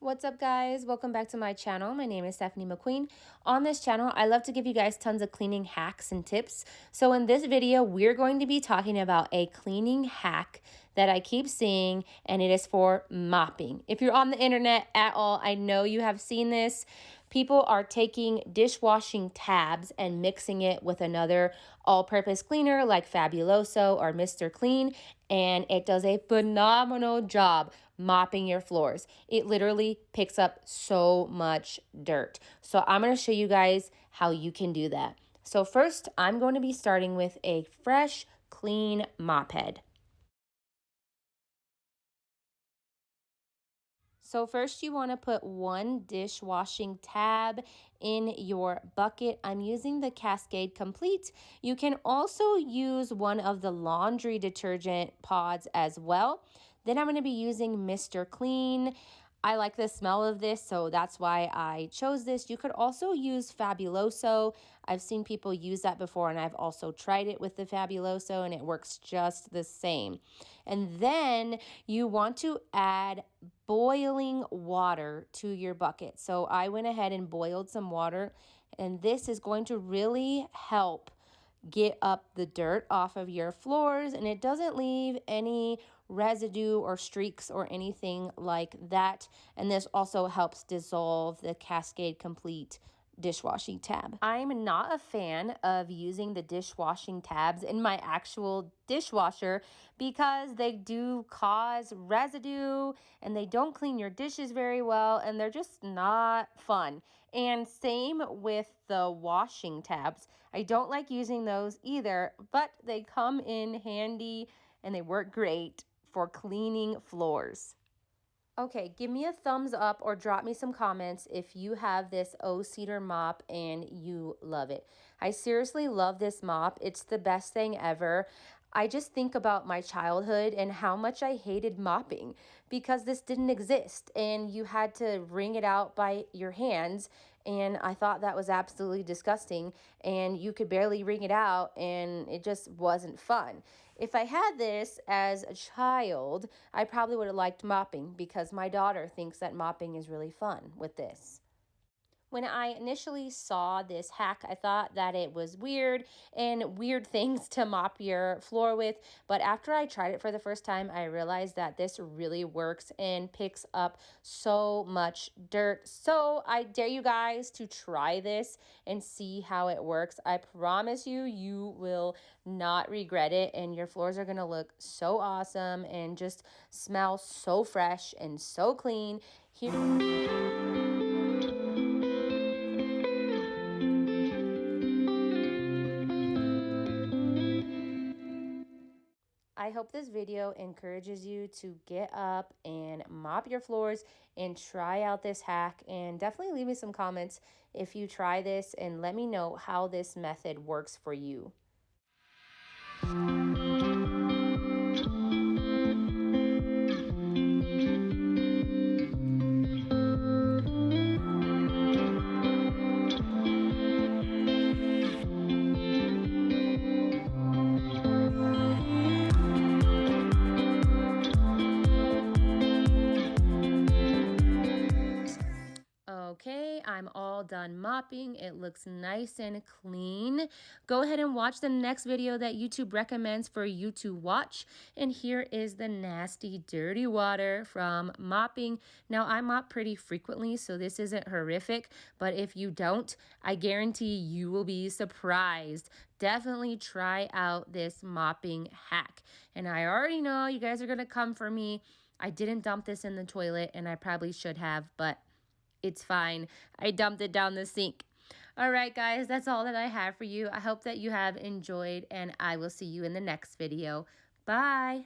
What's up, guys? Welcome back to my channel. My name is Stephanie McQueen. On this channel, I love to give you guys tons of cleaning hacks and tips. So in this video, we're going to be talking about a cleaning hack that I keep seeing, and it is for mopping. If you're on the internet at all, I know you have seen this. People are taking dishwashing tabs and mixing it with another all-purpose cleaner like Fabuloso or Mr. Clean, and it does a phenomenal job mopping your floors. It literally picks up so much dirt. So I'm going to show you guys how you can do that. So first, I'm going to be starting with a fresh, clean mop head. So first you want to put one dishwashing tab in your bucket. I'm using the Cascade Complete. You can also use one of the laundry detergent pods as well. Then I'm going to be using Mr. Clean. I like the smell of this, so that's why I chose this. You could also use Fabuloso. I've seen people use that before, and I've also tried it with the Fabuloso, and it works just the same. And then you want to add boiling water to your bucket. So I went ahead and boiled some water, and this is going to really help get up the dirt off of your floors, and it doesn't leave any residue or streaks or anything like that. And this also helps dissolve the Cascade Complete dishwashing tab. I'm not a fan of using the dishwashing tabs in my actual dishwasher because they do cause residue and they don't clean your dishes very well, and they're just not fun. And same with the washing tabs. I don't like using those either, but they come in handy and they work great for cleaning floors. Okay, give me a thumbs up or drop me some comments if you have this O-Cedar mop and you love it. I seriously love this mop. It's the best thing ever. I just think about my childhood and how much I hated mopping because this didn't exist and you had to wring it out by your hands, and I thought that was absolutely disgusting, and you could barely wring it out and it just wasn't fun. If I had this as a child, I probably would have liked mopping because my daughter thinks that mopping is really fun with this. When I initially saw this hack, I thought that it was weird and weird things to mop your floor with. But after I tried it for the first time, I realized that this really works and picks up so much dirt. So I dare you guys to try this and see how it works. I promise you, you will not regret it. And your floors are going to look so awesome and just smell so fresh and so clean. I hope this video encourages you to get up and mop your floors and try out this hack, and definitely leave me some comments if you try this and let me know how this method works for you. Okay, I'm all done mopping. It looks nice and clean. Go ahead and watch the next video that YouTube recommends for you to watch. And here is the nasty, dirty water from mopping. Now, I mop pretty frequently, so this isn't horrific. But if you don't, I guarantee you will be surprised. Definitely try out this mopping hack. And I already know you guys are going to come for me. I didn't dump this in the toilet, and I probably should have, but it's fine. I dumped it down the sink. All right, guys, that's all that I have for you. I hope that you have enjoyed, and I will see you in the next video. Bye.